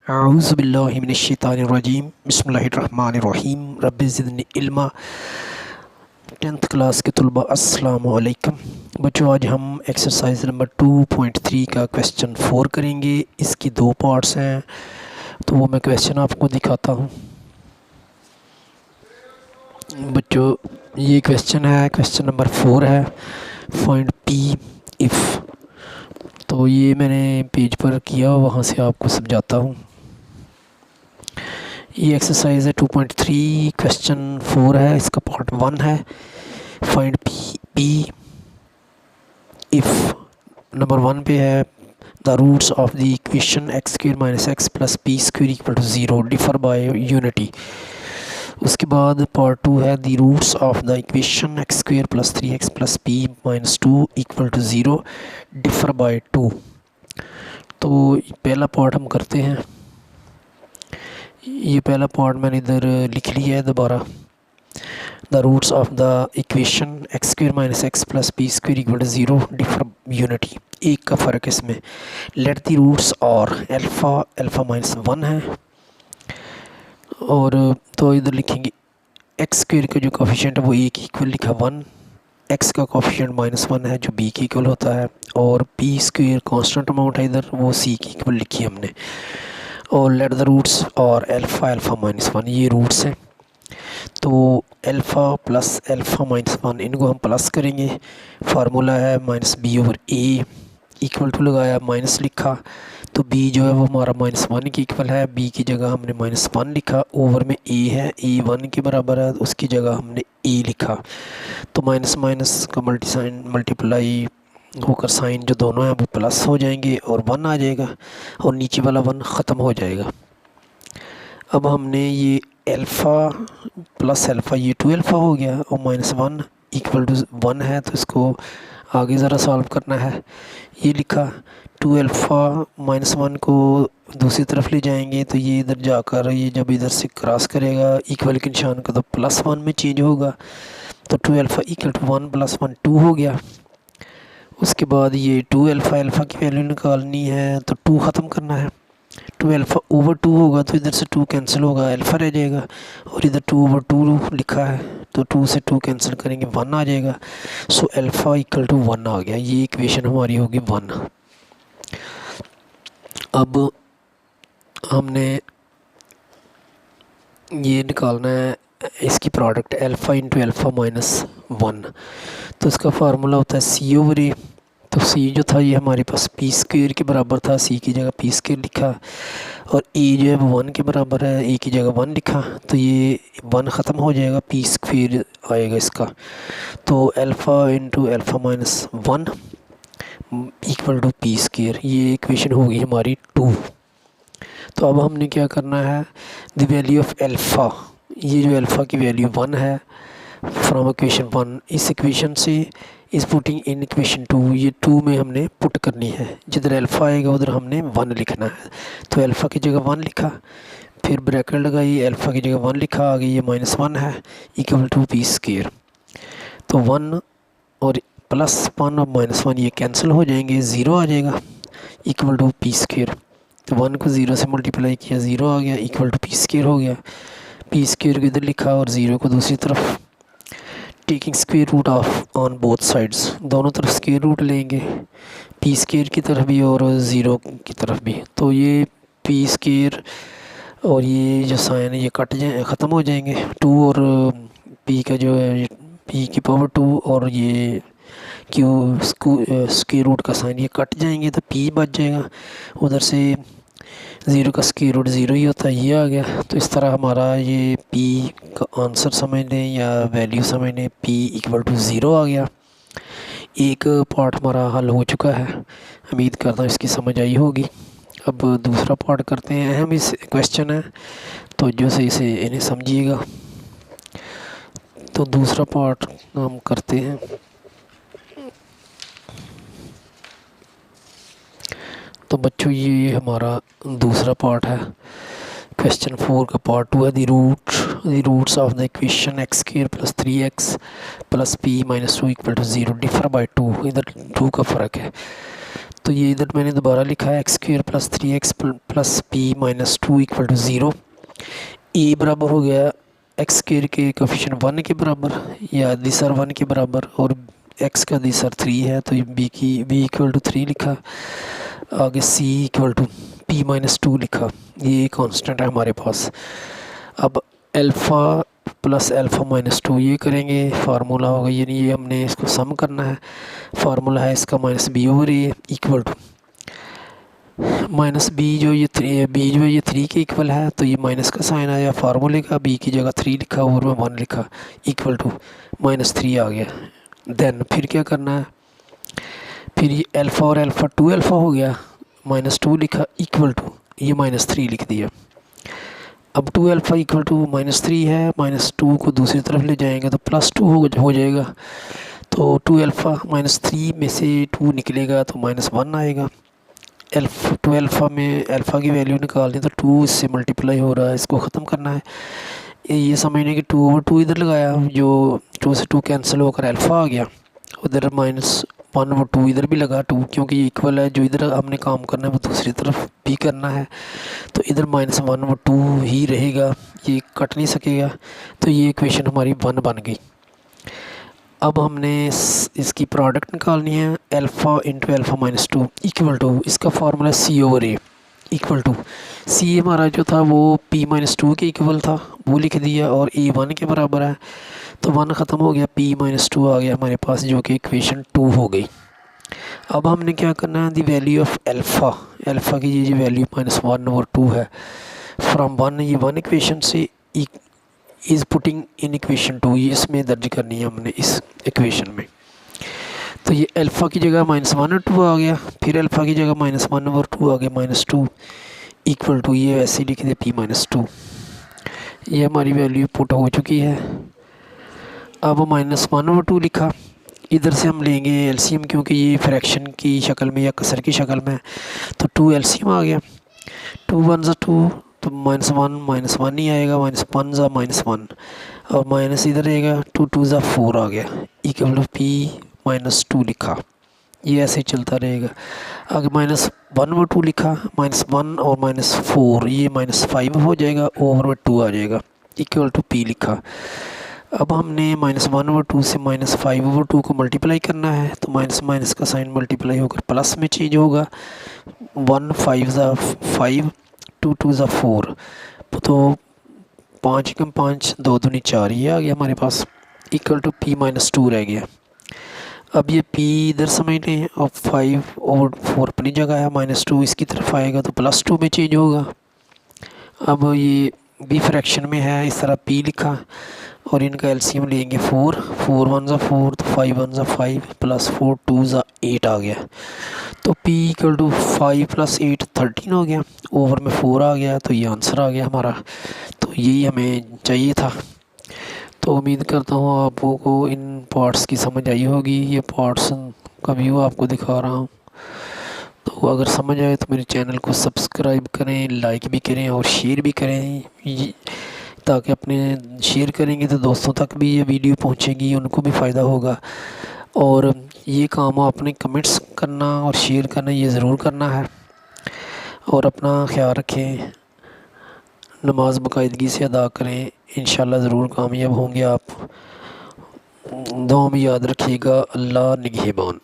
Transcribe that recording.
औज़ुबिल्लाहिमिनश्शैतानिर्रजीम बिस्मिल्लाहिर्रहमानिर्रहीम rabbi ज़िदनी इल्मा। 10th class के तलबा अस्सलामु अलैकुम। बच्चों, आज हम एक्सरसाइज नंबर 2.3 का क्वेश्चन 4 करेंगे। इसकी दो पार्ट्स हैं, तो वो मैं क्वेश्चन आपको दिखाता हूँ। बच्चों, ये क्वेश्चन है, क्वेश्चन नंबर 4 है, फाइंड पी इफ़। तो ये मैंने पेज पर किया, वहाँ से आपको समझाता हूँ। ये एक्सरसाइज है 2.3, क्वेश्चन 4 है, इसका पार्ट 1 है। फाइंड पी इफ़ नंबर 1 पे है the roots of the equation X square minus X plus P square equal to 0 differ by unity. उसके बाद पार्ट 2 है the roots of the equation X square plus 3x plus P minus 2 equal to 0 differ by 2। तो पहला part हम करते हैं। ये पहला पार्ट मैंने इधर लिख लिया है दोबारा। The roots of the equation X square minus X plus P square equal to 0 differ unity, एक का फ़र्क इसमें। लेट द रूट्स और अल्फ़ा माइनस 1 है, और तो इधर लिखेंगे एक्स स्क्र का जो कोफिशिएंट है वो ए की इक्वल लिखा 1, एक्स का कोफिशिएंट -1 है जो बी की इक्वल होता है, और पी स्क्र कांस्टेंट अमाउंट है इधर, वो सी की इक्वल लिखी हमने। और लेट द रूट्स और अल्फ़ा माइनस 1, ये रूट्स हैं। तो अल्फ़ा प्लस अल्फ़ा माइनस 1 इनको हम प्लस करेंगे। फार्मूला है -b/a, इक्वल टू लगाया, माइनस लिखा, तो b जो है वो हमारा -1 की इक्वल है, b की जगह हमने -1 लिखा। ओवर में a है, a 1 के बराबर है, उसकी जगह हमने a लिखा। तो माइनस माइनस का मल्टीप्लाई होकर साइन जो दोनों हैं वो प्लस हो जाएंगे और 1 आ जाएगा, और नीचे वाला 1 ख़त्म हो जाएगा। अब हमने ये अल्फ़ा प्लस अल्फ़ा, ये 2 अल्फ़ा हो गया, और -1 इक्वल टू 1 है, तो इसको आगे ज़रा सॉल्व करना है। ये लिखा 2 अल्फ़ा -1 को दूसरी तरफ ले जाएंगे, तो ये इधर जाकर ये जब इधर से क्रॉस करेगा इक्वल के निशान का, तो +1 में चेंज होगा। तो 2 अल्फ़ा इक्वल टू 1 + 1 2 हो गया। उसके बाद ये 2 अल्फ़ा की वैल्यू निकालनी है, तो 2 ख़त्म करना है। 2 अल्फ़ा ओवर 2 होगा, तो इधर से 2 कैंसिल होगा, अल्फ़ा रह जाएगा, और इधर 2 ओवर 2 लिखा है, तो 2 से 2 कैंसिल करेंगे, 1 आ जाएगा। सो अल्फ़ा इक्वल टू 1 आ गया। ये इक्वेशन हमारी होगी 1। अब हमने ये निकालना है इसकी product alpha into alpha minus 1। तो इसका फार्मूला होता है c/a। तो c जो था ये हमारे पास पी स्क्र के बराबर था, c की जगह पी स्क्र लिखा, और a जो है वो 1 के बराबर है, a की जगह 1 लिखा, तो ये 1 ख़त्म हो जाएगा, पी स्क्र आएगा इसका। तो alpha into alpha minus 1 equal to P square, ये इक्वेशन होगी हमारी 2। तो अब हमने क्या करना है, द वैल्यू ऑफ अल्फ़ा, ये जो अल्फ़ा की वैल्यू 1 है फ्रॉम इक्वेशन 1, इस इक्वेशन से इस पुटिंग इन इक्वेशन 2, ये 2 में हमने पुट करनी है। जिधर अल्फ़ा आएगा उधर हमने 1 लिखना है। तो अल्फ़ा की जगह 1 लिखा, फिर ब्रैकेट लगाई, अल्फ़ा की जगह 1 लिखा, आगे ये -1 है, इक्वल टू पी स्क्र। तो 1 और +1 और -1 ये कैंसिल हो जाएंगे, 0 आ जाएगा, इक्वल टू पी स्क्र। तो 1 को 0 से मल्टीप्लाई किया, 0 आ गया, इक्वल टू पी स्क्र हो गया। पी स्क्र को इधर लिखा और 0 को दूसरी तरफ। Taking square root of on both sides, दोनों तरफ स्क्वायर रूट लेंगे, पी स्क्वायर की तरफ भी और 0 की तरफ भी। तो ये पी स्क्वायर और ये जो साइन है ये कट जाए, ख़त्म हो जाएंगे। 2 और पी का जो है पी की पावर 2 और ये क्यू स्क्वायर रूट का साइन ये कट जाएंगे, तो पी बच जाएगा। उधर से 0 का स्क्वायर रूट 0 ही होता है, ये आ गया। तो इस तरह हमारा ये p का आंसर समझ लें या वैल्यू समझ लें, p इक्वल टू 0 आ गया। एक पार्ट हमारा हल हो चुका है, उम्मीद करता हूँ इसकी समझ आई होगी। अब दूसरा पार्ट करते हैं, अहम इस क्वेश्चन है, तो जो से इसे इन्हें समझिएगा। तो दूसरा पार्ट हम करते हैं। तो बच्चों, ये हमारा दूसरा पार्ट है, क्वेश्चन 4 का पार्ट 2 है, the roots of the equation X square plus 3x plus P minus 2 equal to 0 differ by 2, इधर 2 का फ़र्क है। तो ये इधर मैंने दोबारा लिखा है X square plus 3x plus P minus 2 equal to 0। A बराबर हो गया एक्स स्क्र के कोफिशिएंट 1 के बराबर या दिसर 1 के बराबर, और एक्स का दिसर 3 है तो बी इक्वल टू 3 लिखा। आगे सी इक्वल टू पी माइनस 2 लिखा। ये कांस्टेंट है हमारे पास। अब अल्फ़ा प्लस अल्फ़ा माइनस 2 ये करेंगे, फार्मूला होगा, यानी ये हमने इसको सम करना है। फार्मूला है इसका minus B over A equal to minus B जो ये 3 के इक्वल है, तो ये माइनस का साइन आया फार्मूले का, बी की जगह 3 लिखा और में 1 लिखा, इक्वल टू माइनस 3 आ गया। देन फिर क्या करना है, फिर ये अल्फ़ा और अल्फ़ा 2 अल्फ़ा हो गया, माइनस 2 लिखा इक्वल टू ये माइनस 3 लिख दिया। अब 2 अल्फ़ा इक्वल टू माइनस 3 है, माइनस 2 को दूसरी तरफ ले जाएंगे तो प्लस 2 हो जाएगा। तो 2 अल्फ़ा माइनस 3 में से 2 निकलेगा तो माइनस 1 आएगा। 2 अल्फ़ा में अल्फ़ा की वैल्यू निकालनी तो 2 इससे मल्टीप्लाई हो रहा है, इसको ख़त्म करना है। ये समझने कि 2 ओवर 2 इधर लगाया, जो 2 से 2 कैंसिल होकर अल्फ़ा आ गया, उधर माइनस 1 ओवर 2 इधर भी लगा 2, क्योंकि ये इक्वल है, जो इधर हमने काम करना है वो दूसरी तरफ भी करना है, तो इधर माइनस 1 ओवर 2 ही रहेगा, ये कट नहीं सकेगा। तो ये इक्वेशन हमारी 1 बन गई। अब हमने इसकी प्रोडक्ट निकालनी है, alpha into alpha minus 2 equal to, इसका formula C over A equal to, C हमारा जो था वो पी माइनस 2 के इक्वल था, वो लिख दिया, और ए 1 के बराबर है, तो 1 ख़त्म हो गया, पी माइनस 2 आ गया हमारे पास, जो कि इक्वेशन 2 हो गई। अब हमने क्या करना है, दी वैल्यू ऑफ अल्फ़ा की ये वैल्यू माइनस 1 ओवर 2 है, फ्रॉम 1 ये 1 इक्वेशन से इज़ पुटिंग इन इक्वेशन 2, ये इसमें दर्ज करनी है हमने इस इक्वेशन में। तो ये अल्फ़ा की जगह माइनस 1 और 2 आ गया, फिर अल्फ़ा की जगह माइनस 1 ओवर 2 आ गया, माइनस 2 इक्वल टू ये वैसे ही लिख दे पी माइनस 2। ये हमारी वैल्यू पुट हो चुकी है। अब माइनस 1 ओवर 2 लिखा, इधर से हम लेंगे एलसीएम, क्योंकि ये फ्रैक्शन की शक्ल में या कसर की शक्ल में, तो 2 एलसीएम आ गया, 2 1 ज़ा 2, तो माइनस वन ही आएगा, माइनस 1 ज़ा माइनस 1, और माइनस इधर रहेगा, 2 2 ज़ा 4 आ गया, इक्वल टू पी माइनस 2 लिखा। ये ऐसे ही चलता रहेगा। आगे माइनस 1 ओवर 2 लिखा, माइनस 1 और माइनस 4 ये माइनस 5 हो जाएगा, ओवर 2 आ जाएगा, इक्वल टू पी लिखा। अब हमने माइनस 1 ओवर 2 से माइनस 5 ओवर 2 को मल्टीप्लाई करना है, तो माइनस माइनस का साइन मल्टीप्लाई होकर प्लस में चेंज होगा, 1 5 ज़ा 5, 2 2 ज़ा 4, तो 5 कम 5 2 दूनी 4, ये आ गया हमारे पास, इक्वल टू पी माइनस 2 रह गया। अब ये p इधर समझ लें, और 5 ओवर 4 अपनी जगह है, माइनस 2 इसकी तरफ आएगा तो प्लस 2 में चेंज होगा। अब ये b फ्रैक्शन में है, इस तरह p लिखा, और इनका एलसीएम लेंगे 4 1 ज़ा 4, तो 5 1 ज़ा 5 प्लस 4 2 ज़ा 8 आ गया, तो p इक्वल टू 5 प्लस 8 13 हो गया, ओवर में 4 आ गया, तो ये आंसर आ गया हमारा। तो यही हमें चाहिए था। तो उम्मीद करता हूँ आपको को इन पार्ट्स की समझ आई होगी। ये पार्ट्स का व्यू आपको दिखा रहा हूँ, तो अगर समझ आए तो मेरे चैनल को सब्सक्राइब करें, लाइक भी करें और शेयर भी करें, ताकि अपने शेयर करेंगे तो दोस्तों तक भी ये वीडियो पहुँचेगी, उनको भी फ़ायदा होगा। और ये काम आपने कमेंट्स करना और शेयर करना ये ज़रूर करना है, और अपना ख्याल रखें, नमाज बाकायदगी से अदा करें, इंशाल्लाह ज़रूर कामयाब होंगे आप। दुआ में याद रखिएगा। अल्लाह निगहबान।